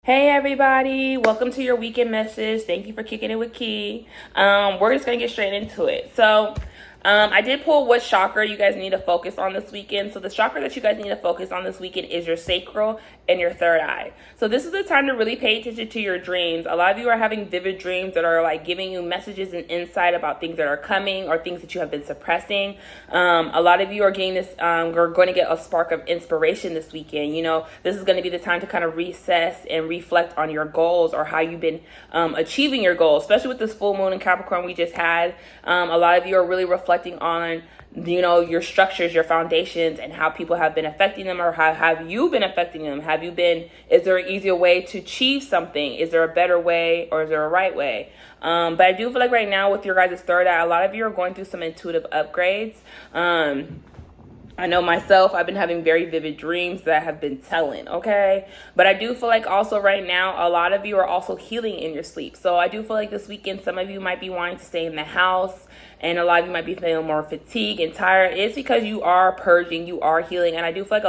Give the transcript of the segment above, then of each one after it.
Hey everybody, welcome to your weekend message. Thank you for kicking it with Key. We're just gonna get straight into it. I did pull what chakra you guys need to focus on this weekend. So the chakra that you guys need to focus on this weekend is your sacral and your third eye. So this is the time to really pay attention to your dreams. A lot of you are having vivid dreams that are like giving you messages and insight about things that are coming or things that you have been suppressing. A lot of you are getting this, are going to get a spark of inspiration this weekend. You know, this is going to be the time to kind of recess and reflect on your goals or how you've been achieving your goals, especially with this full moon in Capricorn we just had. A lot of you are really reflecting on, you know, your structures, your foundations, and how people have been affecting them, or how have you been affecting them? Is there an easier way to achieve something? Is there a better way, or is there a right way? But I do feel like right now with your guys' third eye, a lot of you are going through some intuitive upgrades. I know myself, I've been having very vivid dreams that have been telling, okay? But I do feel like also right now, a lot of you are also healing in your sleep. So I do feel like this weekend, some of you might be wanting to stay in the house, and a lot of you might be feeling more fatigued and tired. It's because you are purging, you are healing. And I do feel like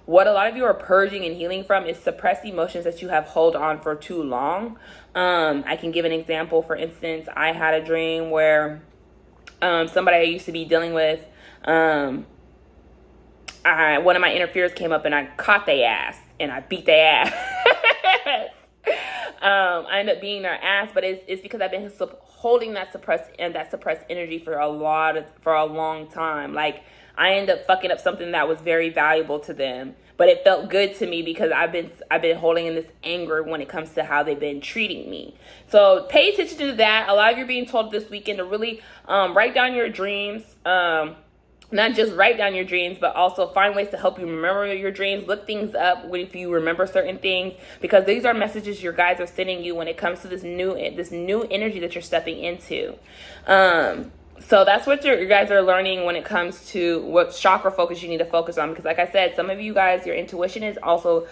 what a lot of you are purging and healing from is suppressed emotions that you have held on for too long. I can give an example. For instance, I had a dream where somebody I used to be dealing with, one of my interferers came up and I caught their ass and I beat their ass. I ended up beating their ass, but it's because I've been holding that suppressed energy for a long time. Like, I ended up fucking up something that was very valuable to them, but it felt good to me because I've been holding in this anger when it comes to how they've been treating me. So pay attention to that. A lot of you are being told this weekend to really write down your dreams. Not just write down your dreams, but also find ways to help you remember your dreams. Look things up if you remember certain things, because these are messages your guides are sending you when it comes to this new energy that you're stepping into. So that's what your guys are learning when it comes to what chakra focus you need to focus on. Because like I said, some of you guys, your intuition is also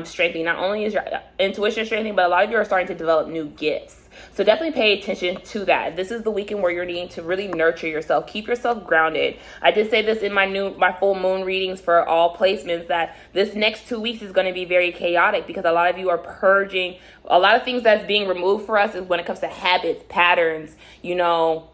strengthening. Not only is your intuition strengthening, but a lot of you are starting to develop new gifts. So definitely pay attention to that. This is the weekend where you're needing to really nurture yourself. Keep yourself grounded. I did say this in my full moon readings for all placements, that this next 2 weeks is going to be very chaotic because a lot of you are purging. A lot of things that's being removed for us is when it comes to habits, patterns, you know,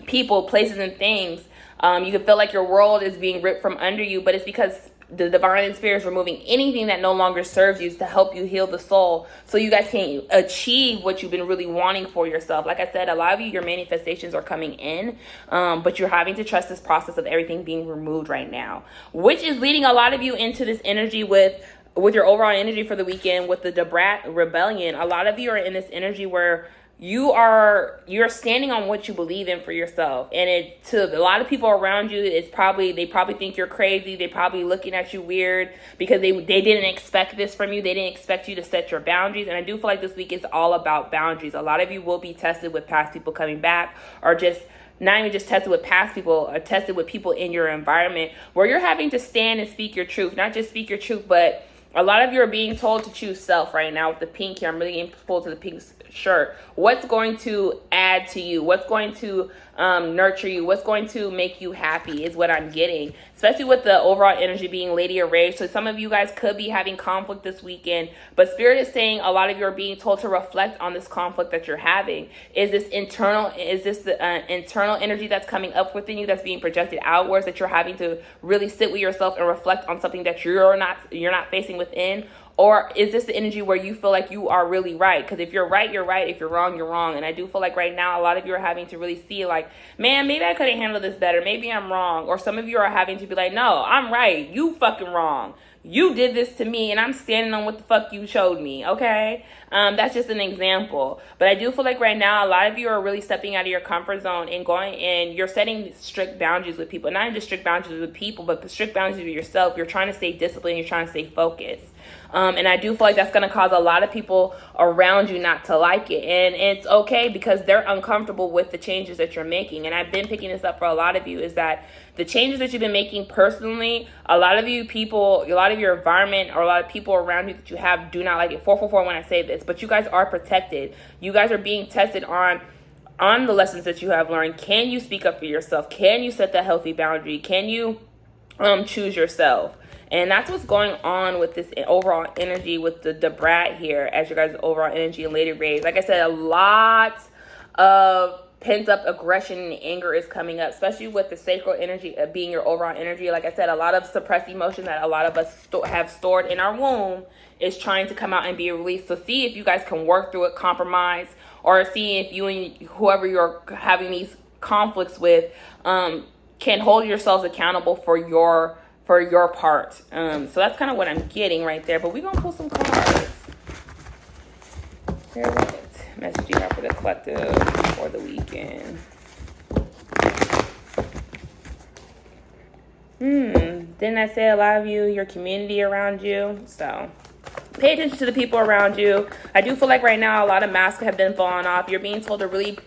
people, places, and things. You can feel like your world is being ripped from under you, but it's because the divine spirit is removing anything that no longer serves you to help you heal the soul, so you guys can achieve what you've been really wanting for yourself. Like I said, a lot of you, your manifestations are coming in, but you're having to trust this process of everything being removed right now, which is leading a lot of you into this energy with your overall energy for the weekend with the Debrat rebellion. A lot of you are in this energy where you're standing on what you believe in for yourself, and to a lot of people around you, they probably think you're crazy. They probably looking at you weird because they didn't expect this from you. They didn't expect you to set your boundaries. And I do feel like this week is all about boundaries. A lot of you will be tested with past people coming back, or just not even just tested with past people, or tested with people in your environment where you're having to stand and speak your truth. Not just speak your truth, but a lot of you are being told to choose self right now with the pink here. I'm really getting pulled to the pink shirt. What's going to add to you? What's going to nurture you? What's going to make you happy is what I'm getting, especially with the overall energy being Lady of Rage. So some of you guys could be having conflict this weekend, but Spirit is saying a lot of you are being told to reflect on this conflict that you're having. Is this the internal energy that's coming up within you that's being projected outwards, that you're having to really sit with yourself and reflect on something that you're not facing within? Or is this the energy where you feel like you are really right? Because if you're right, you're right. If you're wrong, you're wrong. And I do feel like right now, a lot of you are having to really see like, man, maybe I could have handled this better. Maybe I'm wrong. Or some of you are having to be like, no, I'm right. You fucking wrong. You did this to me and I'm standing on what the fuck you showed me, okay? That's just an example. But I do feel like right now, a lot of you are really stepping out of your comfort zone and you're setting strict boundaries with people. Not even just strict boundaries with people, but strict boundaries with yourself. You're trying to stay disciplined. You're trying to stay focused. And I do feel like that's going to cause a lot of people around you not to like it. And it's okay because they're uncomfortable with the changes that you're making. And I've been picking this up for a lot of you, is that the changes that you've been making personally, a lot of your environment, or a lot of people around you that you have do not like it. 444 when I say this, but you guys are protected. You guys are being tested on the lessons that you have learned. Can you speak up for yourself? Can you set that healthy boundary? Can you choose yourself? And that's what's going on with this overall energy with the brat here as your guys' overall energy and Lady Rave. Like I said, a lot of pent up aggression and anger is coming up, especially with the sacral energy being your overall energy. Like I said, a lot of suppressed emotion that a lot of us have stored in our womb is trying to come out and be released. So see if you guys can work through it, compromise, or see if you and whoever you're having these conflicts with can hold yourselves accountable for your part. So that's kind of what I'm getting right there. But we're gonna pull some cards. Here it is. Message you have for the collective for the weekend. Didn't I say a lot of you, your community around you? So pay attention to the people around you. I do feel like right now a lot of masks have been falling off. You're being told to really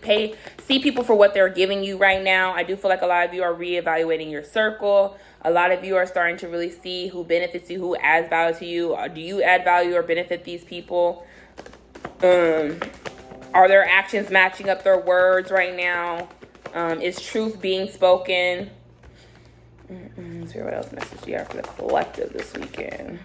see people for what they're giving you right now. I do feel like a lot of you are reevaluating your circle. A lot of you are starting to really see who benefits you, who adds value to you. Do you add value or benefit these people? Are their actions matching up their words right now? Is truth being spoken? Let's see what else message you have for the collective this weekend.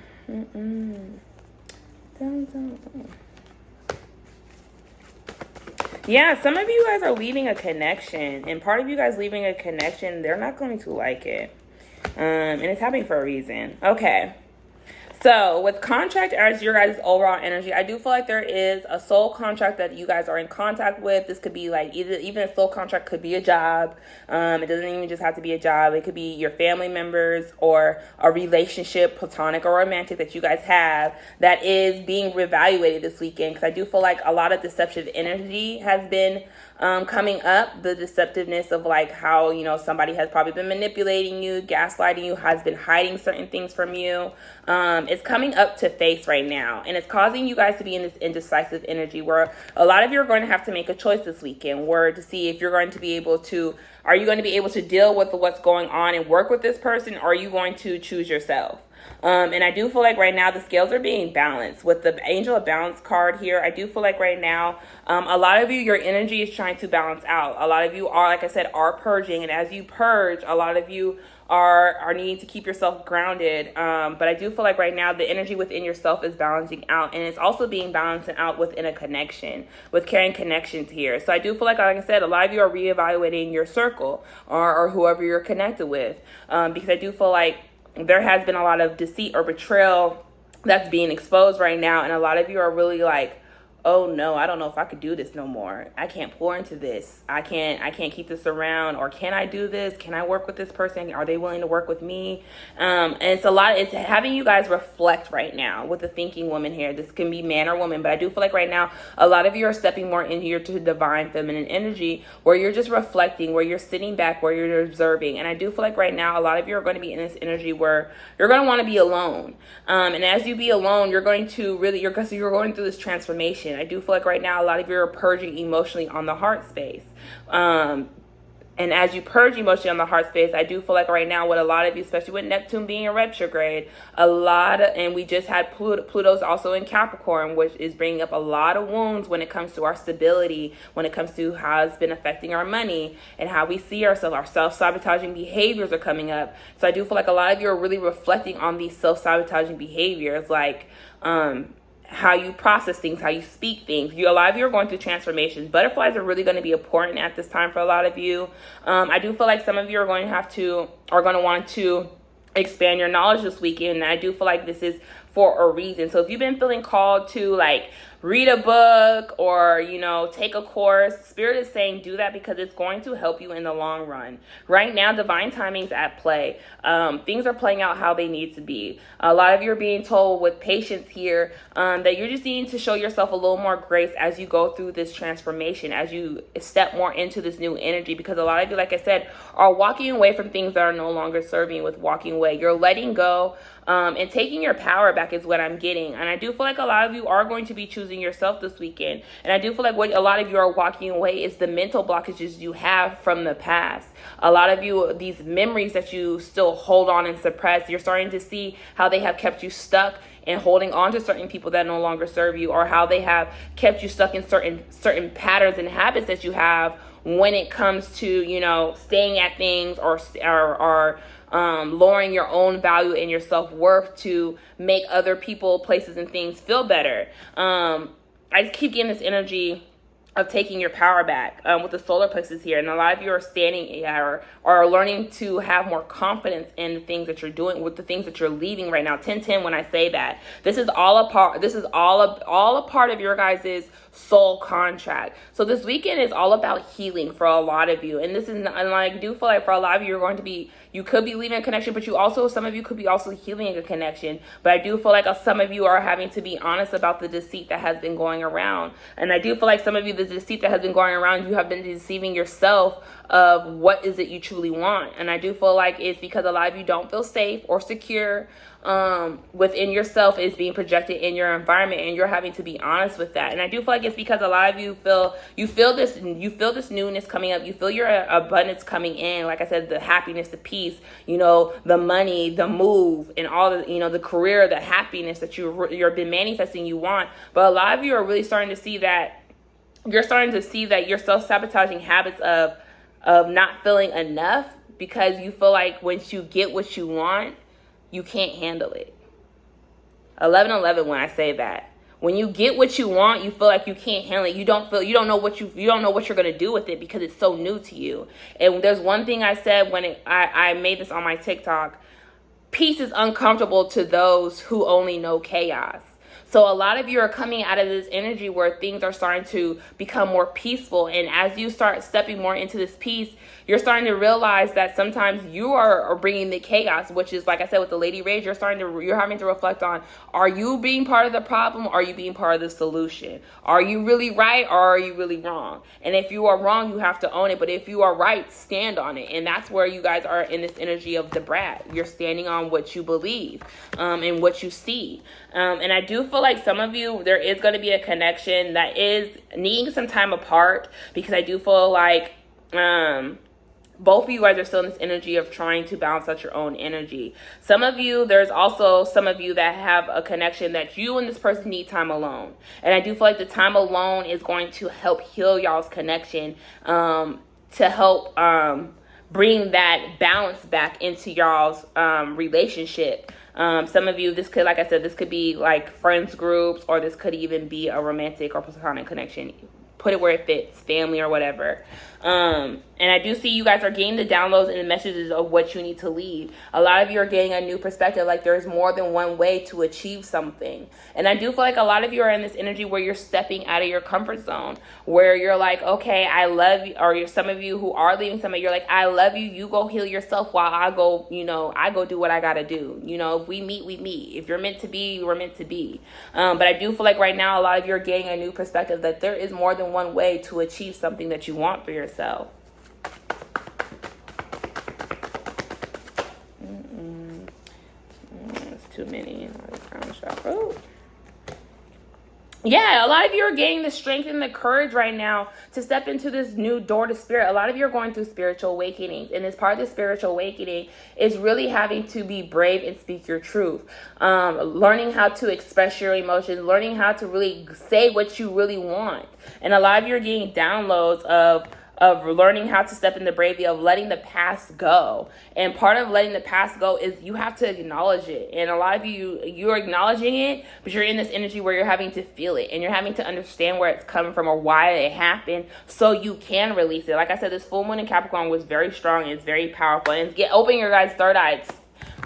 Yeah, some of you guys are leaving a connection, and part of you guys leaving a connection, they're not going to like it. And it's happening for a reason. Okay. So with contract as your guys' overall energy, I do feel like there is a soul contract that you guys are in contact with. This could be like even a soul contract could be a job. It doesn't even just have to be a job. It could be your family members or a relationship, platonic or romantic, that you guys have that is being reevaluated this weekend. Because I do feel like a lot of deceptive energy has been coming up. The deceptiveness of like how, somebody has probably been manipulating you, gaslighting you, has been hiding certain things from you. It's coming up to face right now, and it's causing you guys to be in this indecisive energy where a lot of you are going to have to make a choice this weekend where to see if you're going to be able to, are you going to be able to deal with what's going on and work with this person, or are you going to choose yourself? And I do feel like right now the scales are being balanced with the Angel of Balance card here. I do feel like right now, a lot of you, your energy is trying to balance out. A lot of you are, like I said, are purging. And as you purge, a lot of you are needing to keep yourself grounded. But I do feel like right now the energy within yourself is balancing out, and it's also being balanced out within a connection, with carrying connections here. So I do feel like I said, a lot of you are reevaluating your circle or whoever you're connected with, because I do feel like there has been a lot of deceit or betrayal that's being exposed right now. And a lot of you are really like, oh no, I don't know if I could do this no more. I can't pour into this. I can't keep this around. Or can I do this? Can I work with this person? Are they willing to work with me? And it's having you guys reflect right now with the thinking woman here. This can be man or woman, but I do feel like right now, a lot of you are stepping more into your divine feminine energy where you're just reflecting, where you're sitting back, where you're observing. And I do feel like right now, a lot of you are going to be in this energy where you're going to want to be alone. And as you be alone, you're going to really, you're going through this transformation. I do feel like right now a lot of you are purging emotionally on the heart space. And as you purge emotionally on the heart space, I do feel like right now with a lot of you, especially with Neptune being in retrograde, and we just had Pluto's also in Capricorn, which is bringing up a lot of wounds when it comes to our stability, when it comes to how it's been affecting our money and how we see ourselves. Our self-sabotaging behaviors are coming up. So I do feel like a lot of you are really reflecting on these self-sabotaging behaviors, like how you process things, how you speak things. A lot of you are going through transformations. Butterflies are really going to be important at this time for a lot of you. I do feel like some of you are going to want to expand your knowledge this weekend. And I do feel like this is for a reason. So if you've been feeling called to like read a book or, take a course, Spirit is saying do that because it's going to help you in the long run. Right now, divine timing's at play. Things are playing out how they need to be. A lot of you are being told with patience here that you're just needing to show yourself a little more grace as you go through this transformation, as you step more into this new energy, because a lot of you, like I said, are walking away from things that are no longer serving you. With walking away, you're letting go and taking your power back is what I'm getting. And I do feel like a lot of you are going to be choosing yourself this weekend. And I do feel like what a lot of you are walking away is the mental blockages you have from the past. A lot of you, these memories that you still hold on and suppress, you're starting to see how they have kept you stuck and holding on to certain people that no longer serve you, or how they have kept you stuck in certain patterns and habits that you have, when it comes to, you know, staying at things or lowering your own value and your self-worth to make other people, places, and things feel better. I just keep getting this energy of taking your power back with the solar plexus here. And a lot of you are standing or are learning to have more confidence in the things that you're doing, with the things that you're leaving right now. 1010, when I say that, this is all a part of your guys' soul contract. So this weekend is all about healing for a lot of you. And this is not, and I do feel like for a lot of you, you could be leaving a connection, but some of you could be also healing a connection. But I do feel like some of you are having to be honest about the deceit that has been going around. And I do feel like some of you, the deceit that has been going around, you have been deceiving yourself of what is it you truly want. And I do feel like it's because a lot of you don't feel safe or secure within yourself is being projected in your environment, and you're having to be honest with that. And I do feel like it's because a lot of you feel this newness coming up. You feel your abundance coming in. Like I said, the happiness, the peace, you know, the money, the move, and all the, you know, the career, the happiness that you're been manifesting you want. But a lot of you are really starting to see that your self-sabotaging habits of not feeling enough, because you feel like once you get what you want, you can't handle it. 11:11, when I say that, when you get what you want, you feel like you can't handle it. You don't know what you're going to do with it because it's so new to you. And there's one thing I said when I made this on my TikTok: peace is uncomfortable to those who only know chaos. So a lot of you are coming out of this energy where things are starting to become more peaceful. And as you start stepping more into this peace, you're starting to realize that sometimes you are bringing the chaos, which is, like I said, with the Lady Rage, you're having to reflect on, are you being part of the problem? Or are you being part of the solution? Are you really right, or are you really wrong? And if you are wrong, you have to own it. But if you are right, stand on it. And that's where you guys are in this energy of the brat. You're standing on what you believe and what you see. And I do feel like some of you, there is going to be a connection that is needing some time apart, because I do feel like both of you guys are still in this energy of trying to balance out your own energy. Some of you, there's also some of you that have a connection that you and this person need time alone. And I do feel like the time alone is going to help heal y'all's connection, to help bring that balance back into y'all's relationship. Some of you, this could, like I said, this could be like friends groups, or this could even be a romantic or platonic connection. Put it where it fits, family or whatever. And I do see you guys are getting the downloads and the messages of what you need to leave. A lot of you are getting a new perspective, like there's more than one way to achieve something. And I do feel like a lot of you are in this energy where you're stepping out of your comfort zone, where you're like, okay, I love you, or some of you who are leaving somebody, you're like, I love you, you go heal yourself while I go, I go do what I gotta do. If we meet, we meet. If you're meant to be, we're meant to be. But I do feel like right now, a lot of you are getting a new perspective that there is more than one way to achieve something that you want for yourself. Too many. Oh. Yeah, a lot of you are getting the strength and the courage right now to step into this new door to spirit. A lot of you are going through spiritual awakenings, and as part of the spiritual awakening is really having to be brave and speak your truth. Learning how to express your emotions, learning how to really say what you really want. And a lot of you are getting downloads of learning how to step in the bravery of letting the past go. And part of letting the past go is you have to acknowledge it. And a lot of you're acknowledging it, but you're in this energy where you're having to feel it, and you're having to understand where it's coming from or why it happened, so you can release it. Like I said, this full moon in Capricorn was very strong, and it's very powerful. And it's open your guys' third eye.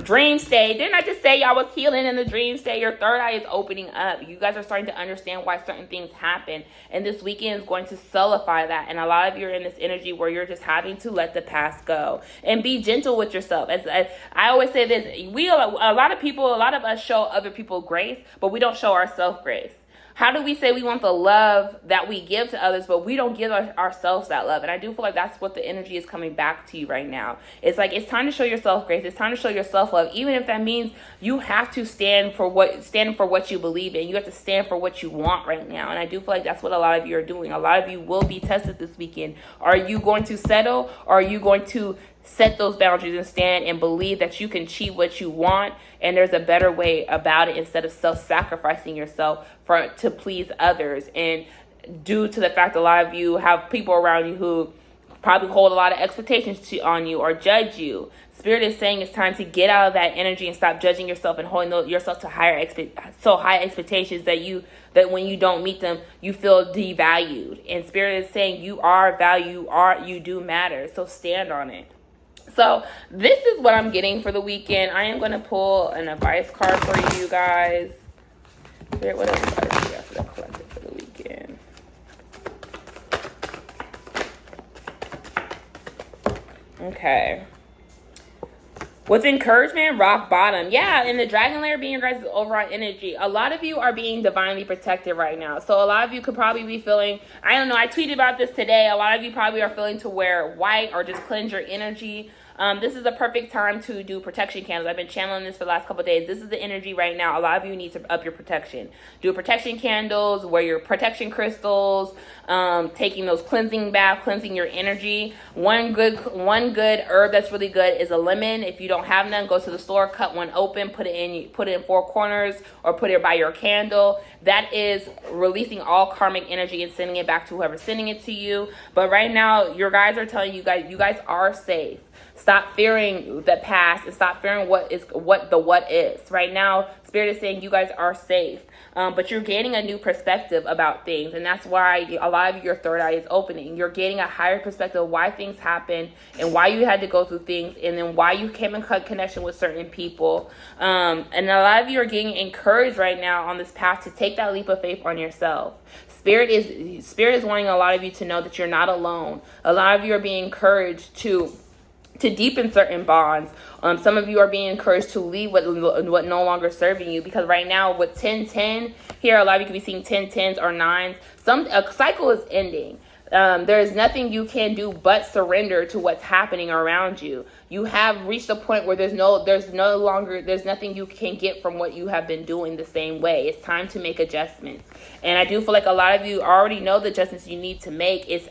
Dream state. Didn't I just say y'all was healing in the dream state? Your third eye is opening up. You guys are starting to understand why certain things happen. And this weekend is going to solidify that. And a lot of you are in this energy where you're just having to let the past go and be gentle with yourself. As I always say this, a lot of us show other people grace, but we don't show ourselves grace. How do we say we want the love that we give to others, but we don't give ourselves that love? And I do feel like that's what the energy is coming back to you right now. It's like, it's time to show yourself grace. It's time to show yourself love, even if that means you have to stand for what you believe in. You have to stand for what you want right now. And I do feel like that's what a lot of you are doing. A lot of you will be tested this weekend. Are you going to settle, or are you going to set those boundaries and stand and believe that you can achieve what you want, and there's a better way about it, instead of self-sacrificing yourself to please others? And due to the fact a lot of you have people around you who probably hold a lot of expectations on you or judge you. Spirit is saying it's time to get out of that energy and stop judging yourself and holding yourself to high expectations that when you don't meet them, you feel devalued. And Spirit is saying you are valued, you do matter. So stand on it. So this is what I'm getting for the weekend. I am going to pull an advice card for you guys. Spirit, what advice do you have for the collective for the weekend? Okay. With encouragement, rock bottom. Yeah, and the dragon layer being guys' overall energy. A lot of you are being divinely protected right now. So a lot of you could probably be feeling, I don't know, I tweeted about this today. A lot of you probably are feeling to wear white or just cleanse your energy. This is a perfect time to do protection candles. I've been channeling this for the last couple of days. This is the energy right now. A lot of you need to up your protection. Do protection candles, wear your protection crystals, taking those cleansing bath, cleansing your energy. One good herb that's really good is a lemon. If you don't have none, go to the store, cut one open, put it in four corners, or put it by your candle. That is releasing all karmic energy and sending it back to whoever's sending it to you. But right now, your guys are telling you guys are safe. Stop fearing the past and stop fearing what is. Right now, Spirit is saying you guys are safe. But you're gaining a new perspective about things. And that's why a lot of your third eye is opening. You're gaining a higher perspective of why things happen and why you had to go through things and then why you came in connection with certain people. And a lot of you are getting encouraged right now on this path to take that leap of faith on yourself. Spirit is wanting a lot of you to know that you're not alone. A lot of you are being encouraged to deepen certain bonds. Some of you are being encouraged to leave what no longer serving you, because right now with 10-10 here, a lot of you could be seeing 10-10s or 9s. A cycle is ending. There is nothing you can do but surrender to what's happening around you. You have reached a point where there's nothing you can get from what you have been doing the same way. It's time to make adjustments. And I do feel like a lot of you already know the adjustments you need to make. It's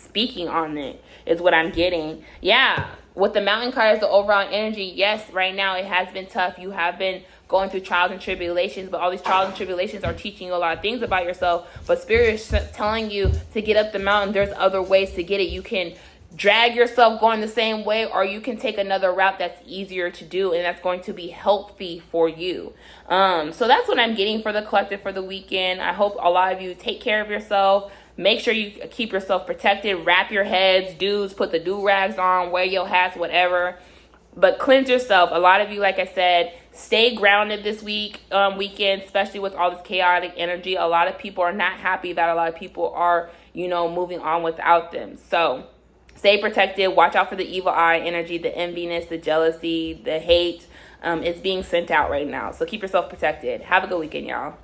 speaking on it is what I'm getting. Yeah. With the mountain card as the overall energy, yes, right now it has been tough. You have been going through trials and tribulations, but all these trials and tribulations are teaching you a lot of things about yourself. But Spirit is telling you to get up the mountain. There's other ways to get it. You can drag yourself going the same way, or you can take another route that's easier to do, and that's going to be healthy for you. So that's what I'm getting for the collective for the weekend. I hope a lot of you take care of yourself. Make sure you keep yourself protected. Wrap your heads, dudes. Put the do-rags on. Wear your hats, whatever. But cleanse yourself. A lot of you, like I said, stay grounded this weekend, especially with all this chaotic energy. A lot of people are not happy that a lot of people are, moving on without them. So stay protected. Watch out for the evil eye energy, the enviness, the jealousy, the hate. It's being sent out right now. So keep yourself protected. Have a good weekend, y'all.